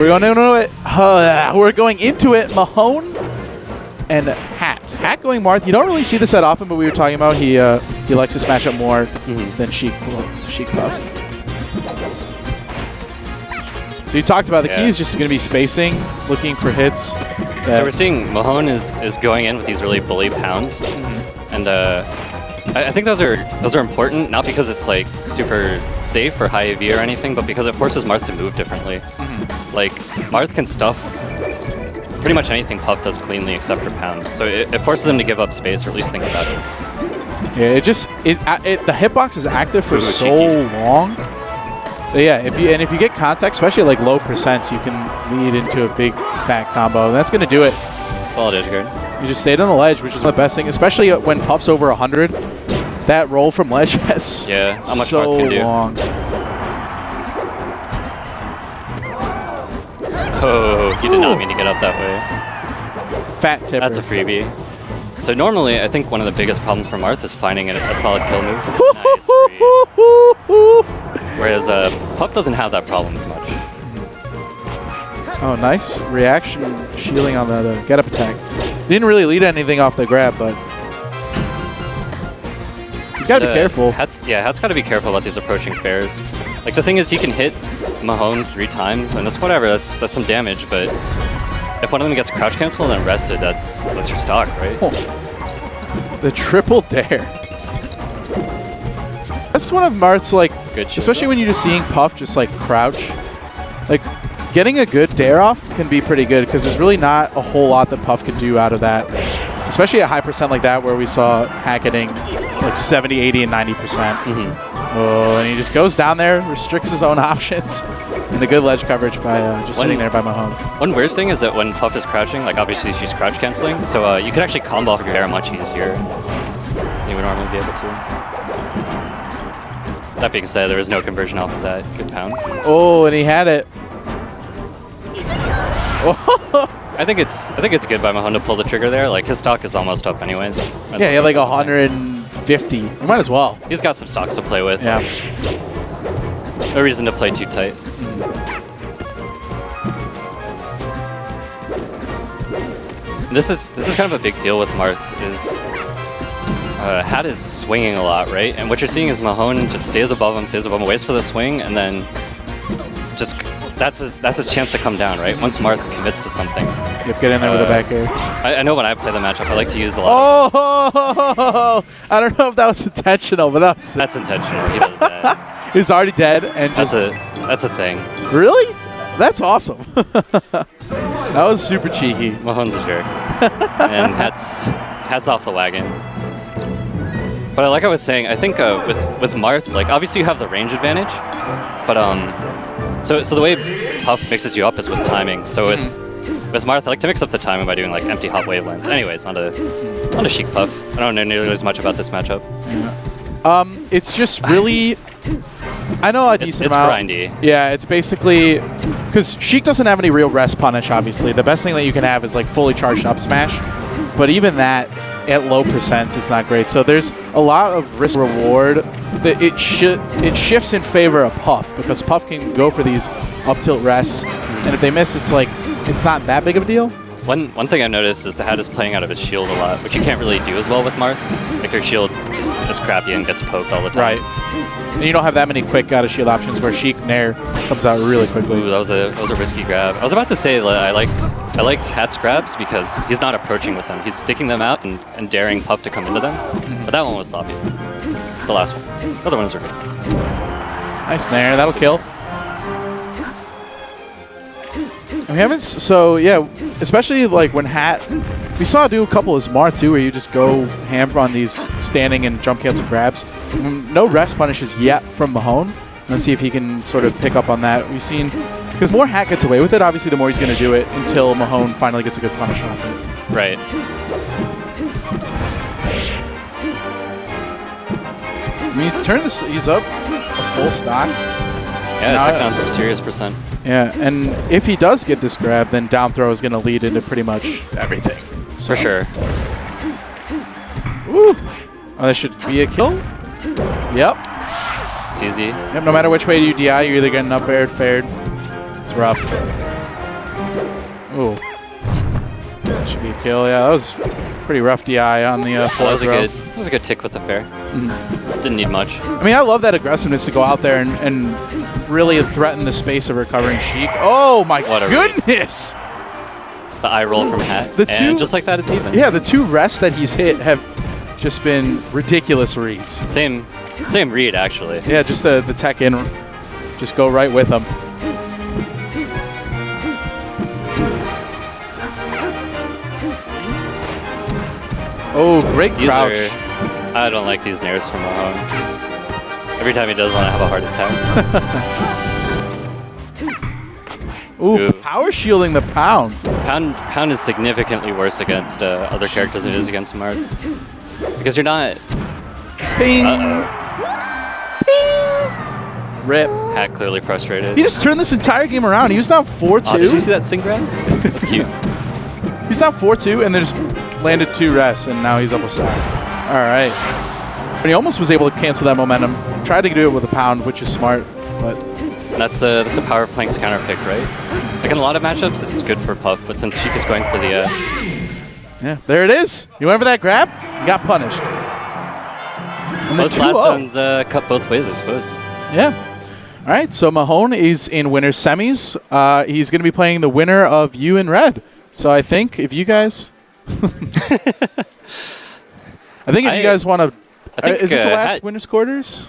We're going into it. We're going into it. Mahone and Hat. Hat going Marth. You don't really see this that often, but we were talking about he likes to smash up more than Sheikpuff. So you talked about the key is just going to be spacing, looking for hits. So we're seeing Mahone is going in with these really bully pounds, and I think those are important, not because it's like super safe or high AV or anything, but because it forces Marth to move differently. Like Marth can stuff pretty much anything Puff does cleanly except for pound, so it forces him to give up space or at least think about it. Yeah, the hitbox is active for so long. But yeah, if you get contact, especially at like low percents, you can lead into a big fat combo, and that's gonna do it. Solid edge guard. You just stayed on the ledge, which is the best thing, especially when Puff's over 100. That roll from ledge has how much so Marth can do. long. Oh, he did not mean to get up that way. Fat tipper. That's a freebie. So normally, I think one of the biggest problems for Marth is finding a solid kill move. Whereas Puff doesn't have that problem as much. Oh, nice reaction shielding on that get-up attack. Didn't really lead anything off the grab, but he's got to be careful. Hat's got to be careful about these approaching fairs. Like the thing is, he can hit Mahone 3 times, and that's whatever. That's some damage, but if one of them gets crouch cancel and then rested, that's your stock, right? Oh. The triple dare. That's one of Marth's like, especially when you're just seeing Puff just like crouch. Like getting a good dare off can be pretty good because there's really not a whole lot that Puff can do out of that. Especially at high percent like that where we saw Hat getting like 70, 80, and 90%. Oh, and he just goes down there, restricts his own options, and a good ledge coverage by just sitting there by Mahone. One weird thing is that when Puff is crouching, like obviously she's crouch canceling, so you can actually combo off your air much easier than you would normally be able to. That being said, there was no conversion off of that. Good pounds. Oh, and he had it. I think it's good by Mahone to pull the trigger there. Like his stock is almost up anyways. Yeah, he had like 150. You might as well. He's got some stocks to play with. Yeah. No reason to play too tight. This is kind of a big deal with Marth. Is Hat is swinging a lot, right? And what you're seeing is Mahone just stays above him, waits for the swing, and then just that's his chance to come down, right? Once Marth commits to something. Yep, get in there with a back air. I know when I play the matchup, I like to use a lot. Oh! I don't know if that was intentional, but that's intentional. He does that. He's already dead, and just that's a thing. Really? That's awesome. That was super cheeky. Mahone's a jerk, and hats off the wagon. But like I was saying, I think with Marth, like obviously you have the range advantage, but so the way Puff mixes you up is with timing. So with Marth, I like to mix up the timing by doing like empty hot wavelengths. Anyways, onto Sheikpuff. I don't know nearly as much about this matchup. It's just really, I know a decent amount. It's grindy. Yeah, it's basically, because Sheik doesn't have any real rest punish, obviously. The best thing that you can have is like fully charged up smash. But even that, at low percents, it's not great. So there's a lot of risk reward. It shifts in favor of Puff because Puff can go for these up tilt rests, and if they miss, it's like it's not that big of a deal. One thing I've noticed is the Hat is playing out of his shield a lot, which you can't really do as well with Marth. Like her shield just is crappy and gets poked all the time. Right. And you don't have that many quick out of shield options where Sheik Nair comes out really quickly. Ooh, that was a risky grab. I was about to say that I liked Hat's grabs because he's not approaching with them. He's sticking them out and daring Puff to come into them. But that one was sloppy. The last one. The other ones were good. Nice Nair. That'll kill. We haven't, so yeah, especially like when Hat, we saw do a couple of Marth too, where you just go ham on these standing and jump cancel grabs. No rest punishes yet from Mahone. Let's see if he can sort of pick up on that. We've seen, because the more Hat gets away with it, obviously the more he's going to do it until Mahone finally gets a good punish off it. Right. I mean, he's up a full stock. Yeah, taking on some serious percent. Yeah, and if he does get this grab, then down throw is going to lead into pretty much everything. So. For sure. Woo! Oh, that should be a kill? Yep. It's easy. Yep, no matter which way you DI, you're either getting up aired, fared. It's rough. Ooh. That should be a kill. Yeah, that was pretty rough DI on the that floor was throw. that was a good tick with the fair. Didn't need much. I mean, I love that aggressiveness to go out there and really threaten the space of recovering Sheik. Oh my goodness! The eye roll from Hat. And just like that, it's even. Yeah, the 2 rests that he's hit have just been ridiculous reads. Same read, actually. Yeah, just the tech in. Just go right with him. Oh, great crouch. I don't like these nairs from Mahone. Every time he does one, I have a heart attack. Ooh, power shielding the pound. Pound is significantly worse against other characters than it is against Marth. Because you're not... Ping. Rip. Hat clearly frustrated. He just turned this entire game around. He was down 4-2. Oh, did you see that sing grab? That's cute. He's down 4-2 and then just landed 2 rests, and now he's up a stack. All right. And he almost was able to cancel that momentum. Tried to do it with a pound, which is smart, but... And that's the power of Plank's counter pick, right? Like in a lot of matchups, this is good for Puff, but since Sheik is going for the... Yeah, there it is. You went for that grab, you got punished. And Most last zones cut both ways, I suppose. Yeah. All right, so Mahone is in winner's semis. He's going to be playing the winner of you in red. So I think if you guys... I think if you guys want to... is this the last winner's quarters?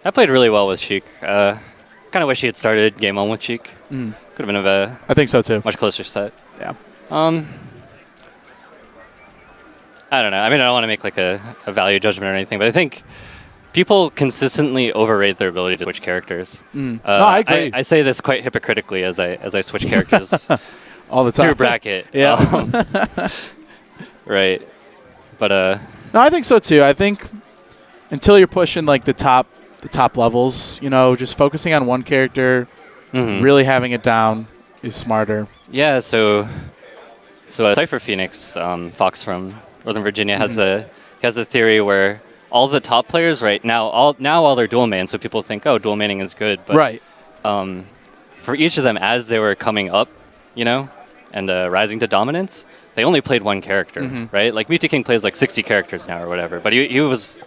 I played really well with Sheik. Kind of wish he had started game 1 with Sheik. Could have been a I think so too. Much closer set. Yeah. I don't know. I mean, I don't want to make like a value judgment or anything, but I think people consistently overrate their ability to switch characters. No, I agree. I say this quite hypocritically as I switch characters all the time through bracket. Yeah. Right. But no, I think so too. I think until you're pushing like the top levels, you know, just focusing on one character, really having it down is smarter. Yeah. So Cypher Phoenix, Fox from Northern Virginia has a theory where all the top players right now all they're dual main, so people think, oh, dual maining is good, but right. For each of them as they were coming up, you know, and rising to dominance, they only played one character, right? Like Mewtwo King plays like 60 characters now or whatever, but he was